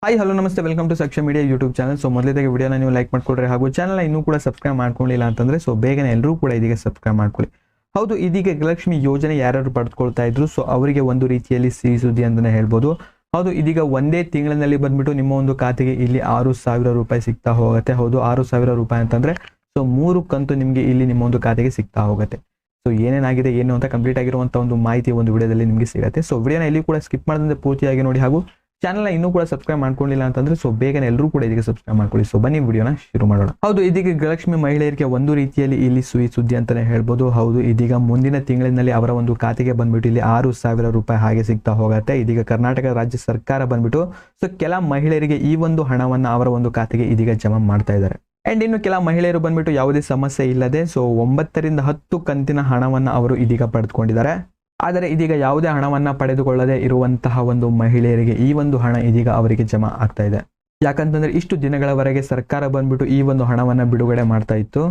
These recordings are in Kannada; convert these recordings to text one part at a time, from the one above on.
ಹಾಯ್ ಹಲೋ ನಮಸ್ತೆ welcome to Sakshi media YouTube channel. So ಮೊದಲೇದಾಗಿ ವಿಡಿಯೋನ ನೀವು ಲೈಕ್ ಮಾಡ್ಕೊಳ್ರಿ ಹಾಗೂ ಚಾನಲ್ ಇನ್ನೂ ಕೂಡ ಸಬ್ಸ್ಕ್ರೈಬ್ ಮಾಡ್ಕೊಳ್ಳಿಲ್ಲ ಅಂತಂದ್ರೆ ಸೊ ಬೇಗನೆ ಎಲ್ಲರೂ ಕೂಡ ಇದೀಗ ಸಬ್ಸ್ಕ್ರೈಬ್ ಮಾಡ್ಕೊಳ್ಳಿ. ಹೌದು, ಇದೀಗ ಗೃಹಲಕ್ಷ್ಮಿ ಯೋಜನೆ ಯಾರ್ಯಾರು ಪಡೆದುಕೊಳ್ತಾ ಇದ್ರು ಸೊ ಅವರಿಗೆ ಒಂದು ರೀತಿಯಲ್ಲಿ ಸಿಹಿ ಸುದ್ದಿ ಅಂತಾನೆ ಹೇಳ್ಬೋದು. ಹೌದು, ಇದೀಗ ಒಂದೇ ತಿಂಗಳಿನಲ್ಲಿ ಬಂದ್ಬಿಟ್ಟು ನಿಮ್ಮ ಒಂದು ಖಾತೆಗೆ ಇಲ್ಲಿ 6,000 ರೂಪಾಯಿ ಸಿಗ್ತಾ ಹೋಗುತ್ತೆ. ಹೌದು, 6,000 ರೂಪಾಯಿ ಅಂತಂದ್ರೆ ಸೊ 3 ಕಂತು ನಿಮಗೆ ಇಲ್ಲಿ ನಿಮ್ಮ ಒಂದು ಖಾತೆಗೆ ಸಿಗ್ತಾ ಹೋಗುತ್ತೆ. ಸೊ ಏನೇನಾಗಿದೆ ಏನು ಅಂತ ಕಂಪ್ಲೀಟ್ ಆಗಿರುವಂತ ಒಂದು ಮಾಹಿತಿ ಒಂದು ವಿಡಿಯೋದಲ್ಲಿ ನಿಮಗೆ ಸಿಗುತ್ತೆ. ಸೊ ವಿಡಿಯೋನ ಇಲ್ಲಿ ಕೂಡ ಸ್ಕಿಪ್ ಮಾಡದಂತೆ ಪೂರ್ತಿಯಾಗಿ ನೋಡಿ ಹಾಗೂ ಚಾನಲ್ ಇನ್ನೂ ಕೂಡ ಸಬ್ಸ್ಕ್ರೈಬ್ ಮಾಡ್ಕೊಂಡಿಲ್ಲ ಅಂತಂದ್ರೆ ಸೊ ಬೇಗನೆ ಎಲ್ಲರೂ ಕೂಡ ಇದಕ್ಕೆ ಸಬ್ಸ್ಕ್ರೈಬ್ ಮಾಡ್ಕೊಳ್ಳಿ. ಸೊ ಬನ್ನಿ ವಿಡಿಯೋನ ಶುರು ಮಾಡೋಣ. ಹೌದು, ಇದೀಗ ಗೃಹಲಕ್ಷ್ಮಿ ಮಹಿಳೆಯರಿಗೆ ಒಂದು ರೀತಿಯಲ್ಲಿ ಇಲ್ಲಿ ಸುದ್ದಿ ಅಂತಾನೆ ಹೇಳ್ಬೋದು. ಹೌದು, ಇದೀಗ ಮುಂದಿನ ತಿಂಗಳಿನಲ್ಲಿ ಅವರ ಒಂದು ಖಾತೆಗೆ ಬಂದ್ಬಿಟ್ಟು ಇಲ್ಲಿ 6,000 ರೂಪಾಯಿ ಹಾಗೆ ಸಿಗ್ತಾ ಹೋಗುತ್ತೆ. ಇದೀಗ ಕರ್ನಾಟಕ ರಾಜ್ಯ ಸರ್ಕಾರ ಬಂದ್ಬಿಟ್ಟು ಸೊ ಕೆಲ ಮಹಿಳೆಯರಿಗೆ ಈ ಒಂದು ಹಣವನ್ನ ಅವರ ಒಂದು ಖಾತೆಗೆ ಇದೀಗ ಜಮಾ ಮಾಡ್ತಾ ಇದ್ದಾರೆ. ಅಂಡ್ ಇನ್ನು ಕೆಲ ಮಹಿಳೆಯರು ಬಂದ್ಬಿಟ್ಟು ಯಾವುದೇ ಸಮಸ್ಯೆ ಇಲ್ಲದೆ ಸೊ 9 ರಿಂದ 10 ಕಂತಿನ ಹಣವನ್ನ ಅವರು ಇದೀಗ ಪಡೆದುಕೊಂಡಿದ್ದಾರೆ. ಆದರೆ ಇದೀಗ ಯಾವುದೇ ಹಣವನ್ನ ಪಡೆದುಕೊಳ್ಳದೆ ಇರುವಂತಹ ಒಂದು ಮಹಿಳೆಯರಿಗೆ ಈ ಒಂದು ಹಣ ಇದೀಗ ಅವರಿಗೆ ಜಮಾ ಆಗ್ತಾ ಇದೆ. ಯಾಕಂತಂದ್ರೆ ಇಷ್ಟು ದಿನಗಳವರೆಗೆ ಸರ್ಕಾರ ಬಂದ್ಬಿಟ್ಟು ಈ ಒಂದು ಹಣವನ್ನ ಬಿಡುಗಡೆ ಮಾಡ್ತಾ ಇತ್ತು.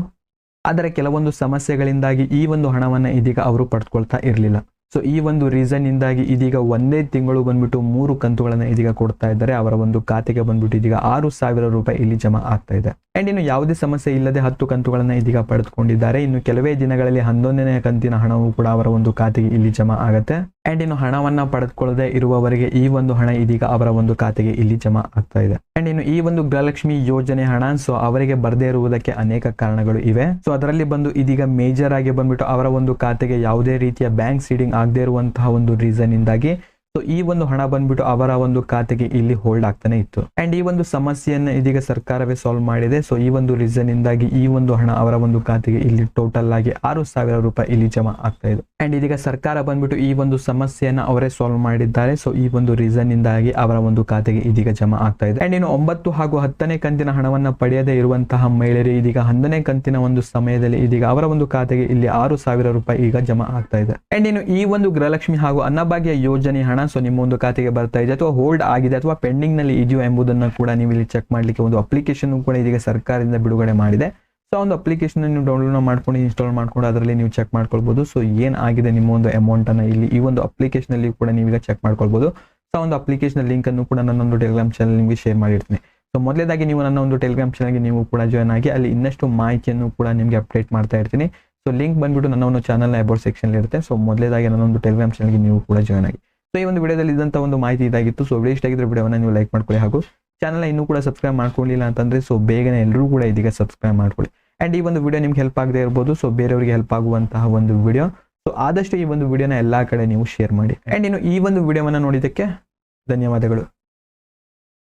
ಆದರೆ ಕೆಲವೊಂದು ಸಮಸ್ಯೆಗಳಿಂದಾಗಿ ಈ ಒಂದು ಹಣವನ್ನ ಇದೀಗ ಅವರು ಪಡೆದುಕೊಳ್ತಾ ಇರಲಿಲ್ಲ. ಸೊ ಈ ಒಂದು ರೀಸನ್ ಇಂದಾಗಿ ಇದೀಗ ಒಂದೇ ತಿಂಗಳು ಬಂದ್ಬಿಟ್ಟು 3 ಕಂತುಗಳನ್ನ ಇದೀಗ ಕೊಡ್ತಾ ಇದ್ದಾರೆ. ಅವರ ಒಂದು ಖಾತೆಗೆ ಬಂದ್ಬಿಟ್ಟು ಇದೀಗ 6,000 ರೂಪಾಯಿ ಇಲ್ಲಿ ಜಮಾ ಆಗ್ತಾ ಇದೆ. ಅಂಡ್ ಇನ್ನು ಯಾವುದೇ ಸಮಸ್ಯೆ ಇಲ್ಲದೆ 10 ಕಂತುಗಳನ್ನ ಇದೀಗ ಪಡೆದುಕೊಂಡಿದ್ದಾರೆ. ಇನ್ನು ಕೆಲವೇ ದಿನಗಳಲ್ಲಿ 11ನೇ ಕಂತಿನ ಹಣವು ಕೂಡ ಅವರ ಒಂದು ಖಾತೆಗೆ ಇಲ್ಲಿ ಜಮಾ ಆಗುತ್ತೆ. ಅಂಡ್ ಇನ್ನು ಹಣವನ್ನ ಪಡೆದುಕೊಳ್ಳದೆ ಇರುವವರಿಗೆ ಈ ಒಂದು ಹಣ ಇದೀಗ ಅವರ ಒಂದು ಖಾತೆಗೆ ಇಲ್ಲಿ ಜಮಾ ಆಗ್ತಾ ಇದೆ. ಅಂಡ್ ಇನ್ನು ಈ ಒಂದು ಗೃಹಲಕ್ಷ್ಮಿ ಯೋಜನೆ ಹಣ ಸೊ ಅವರಿಗೆ ಬರದೇ ಇರುವುದಕ್ಕೆ ಅನೇಕ ಕಾರಣಗಳು ಇವೆ. ಸೊ ಅದರಲ್ಲಿ ಬಂದು ಇದೀಗ ಮೇಜರ್ ಆಗಿ ಬಂದ್ಬಿಟ್ಟು ಅವರ ಒಂದು ಖಾತೆಗೆ ಯಾವುದೇ ರೀತಿಯ ಬ್ಯಾಂಕ್ ಸೀಡಿಂಗ್ ಆಗದೇ ಇರುವಂತಹ ಒಂದು ರೀಸನ್ ಇಂದಾಗಿ ಸೊ ಈ ಒಂದು ಹಣ ಬಂದ್ಬಿಟ್ಟು ಅವರ ಒಂದು ಖಾತೆಗೆ ಇಲ್ಲಿ ಹೋಲ್ಡ್ ಆಗ್ತಾನೆ ಇತ್ತು. ಅಂಡ್ ಈ ಒಂದು ಸಮಸ್ಯೆಯನ್ನ ಇದೀಗ ಸರ್ಕಾರವೇ ಸಾಲ್ವ್ ಮಾಡಿದೆ. ಸೊ ಈ ಒಂದು ರೀಸನ್ ಇಂದಾಗಿ ಈ ಒಂದು ಹಣ ಅವರ ಒಂದು ಖಾತೆಗೆ ಇಲ್ಲಿ ಟೋಟಲ್ ಆಗಿ 6,000 ರೂಪಾಯಿ ಇಲ್ಲಿ ಜಮಾ ಆಗ್ತಾ ಇದೆ. ಅಂಡ್ ಇದೀಗ ಸರ್ಕಾರ ಬಂದ್ಬಿಟ್ಟು ಈ ಒಂದು ಸಮಸ್ಯೆಯನ್ನ ಅವರೇ ಸಾಲ್ವ್ ಮಾಡಿದ್ದಾರೆ. ಸೊ ಈ ಒಂದು ರೀಸನ್ ಇಂದಾಗಿ ಅವರ ಒಂದು ಖಾತೆಗೆ ಇದೀಗ ಜಮಾ ಆಗ್ತಾ ಇದೆ. ಅಂಡ್ ಇನ್ನು 9 ಹಾಗೂ 10ನೇ ಕಂತಿನ ಹಣವನ್ನ ಪಡೆಯದೇ ಇರುವಂತಹ ಮಹಿಳೆಯರು ಇದೀಗ 11ನೇ ಕಂತಿನ ಒಂದು ಸಮಯದಲ್ಲಿ ಇದೀಗ ಅವರ ಒಂದು ಖಾತೆಗೆ ಇಲ್ಲಿ 6,000 ರೂಪಾಯಿ ಈಗ ಜಮಾ ಆಗ್ತಾ ಇದೆ. ಅಂಡ್ ಇನ್ನು ಈ ಒಂದು ಗೃಹಲಕ್ಷ್ಮಿ ಹಾಗೂ ಅನ್ನಭಾಗ್ಯ ಯೋಜನೆ ಹಣ ಸೊ ನಿಮ್ಮ ಒಂದು ಖಾತೆಗೆ ಬರ್ತಾ ಇದೆ ಅಥವಾ ಹೋಲ್ಡ್ ಆಗಿದೆ ಅಥವಾ ಪೆಂಡಿಂಗ್ ನಲ್ಲಿ ಇದೆಯೋ ಎಂಬುದನ್ನು ಕೂಡ ನೀವು ಇಲ್ಲಿ ಚೆಕ್ ಮಾಡ್ಲಿಕ್ಕೆ ಒಂದು ಅಪ್ಲಿಕೇಶನ್ ಕೂಡ ಇದೀಗ ಸರ್ಕಾರದಿಂದ ಬಿಡುಗಡೆ ಮಾಡಿದೆ. ಸೊ ಒಂದು ಅಪ್ಲಿಕೇಶನ್ ನೀವು ಡೌನ್ಲೋಡ್ ಮಾಡ್ಕೊಂಡು ಇನ್ಸ್ಟಾಲ್ ಮಾಡ್ಕೊಂಡು ಅದರಲ್ಲಿ ನೀವು ಚೆಕ್ ಮಾಡ್ಕೊಳ್ಬಹುದು. ಸೊ ಏನ್ ಆಗಿದೆ ನಿಮ್ಮ ಒಂದು ಅಮೌಂಟ್ ಅನ್ನ ಇಲ್ಲಿ ಈ ಒಂದು ಅಪ್ಲಿಕೇಶನ್ ಅಲ್ಲಿ ಕೂಡ ನೀವೀಗ ಚೆಕ್ ಮಾಡ್ಕೊಳ್ಬಹುದು. ಸೊ ಒಂದು ಅಪ್ಲಿಕೇಶನ್ ಲಿಂಕ್ ಅನ್ನು ಕೂಡ ನನ್ನೊಂದು ಟೆಲಿಗ್ರಾಮ್ ಚಾನಲ್ ನಿಮಗೆ ಶೇರ್ ಮಾಡಿರ್ತೀನಿ. ಸೊ ಮೊದಲೇದಾಗಿ ನೀವು ನನ್ನ ಒಂದು ಟೆಲಿಗ್ರಾಮ್ ಚಾನಲ್ಗೆ ನೀವು ಕೂಡ ಜಾಯ್ನ್ ಆಗಿ ಅಲ್ಲಿ ಇನ್ನಷ್ಟು ಮಾಹಿತಿಯನ್ನು ಕೂಡ ನಿಮಗೆ ಅಪ್ಡೇಟ್ ಮಾಡ್ತಾ ಇರ್ತೀನಿ. ಸೊ ಲಿಂಕ್ ಬಂದ್ಬಿಟ್ಟು ನನ್ನ ಒಂದು ಚಾನಲ್ನ ಅಬೌಟ್ ಸೆಕ್ಷನ್ ಇರುತ್ತೆ. ಸೊ ಮೊದಲೇದಾಗಿ ನನ್ನೊಂದು ಟೆಲಿಗ್ರಾಮ್ ಚಾನಲ್ಗೆ ನೀವು ಕೂಡ ಜಾಯ್ನ್ ಆಗಿ. ಸೊ ಈ ಒಂದು ವಿಡಿಯೋದಲ್ಲಿ ಇದ್ದಂತ ಒಂದು ಮಾಹಿತಿ ಇದಾಗಿತ್ತು. ಸೊ ವಿಡಿಯೋ ಇಷ್ಟ ಆಗಿದ್ರೆ ವಿಡಿಯೋವನ್ನ ನೀವು ಲೈಕ್ ಮಾಡ್ಕೊಳ್ಳಿ ಹಾಗೂ ಚಾನಲ್ ಇನ್ನೂ ಕೂಡ ಸಬ್ಸ್ಕ್ರೈಬ್ ಮಾಡ್ಕೊಳ್ಳಿಲ್ಲ ಅಂತಂದ್ರೆ ಸೊ ಬೇಗನೆ ಎಲ್ಲರೂ ಕೂಡ ಇದೀಗ ಸಬ್ಸ್ಕ್ರೈಬ್ ಮಾಡ್ಕೊಳ್ಳಿ. ಅಂಡ್ ಈ ಒಂದು ವಿಡಿಯೋ ನಿಮ್ಗೆ ಹೆಲ್ಪ್ ಆಗದೆ ಇರ್ಬೋದು. ಸೊ ಬೇರೆಯವರಿಗೆ ಹೆಲ್ಪ್ ಆಗುವಂತಹ ಒಂದು ವಿಡಿಯೋ. ಸೊ ಆದಷ್ಟು ಈ ಒಂದು ವಿಡಿಯೋನ ಎಲ್ಲಾ ಕಡೆ ನೀವು ಶೇರ್ ಮಾಡಿ. ಅಂಡ್ ಇನ್ನು ಈ ಒಂದು ವಿಡಿಯೋವನ್ನ ನೋಡಿದ್ದಕ್ಕೆ ಧನ್ಯವಾದಗಳು.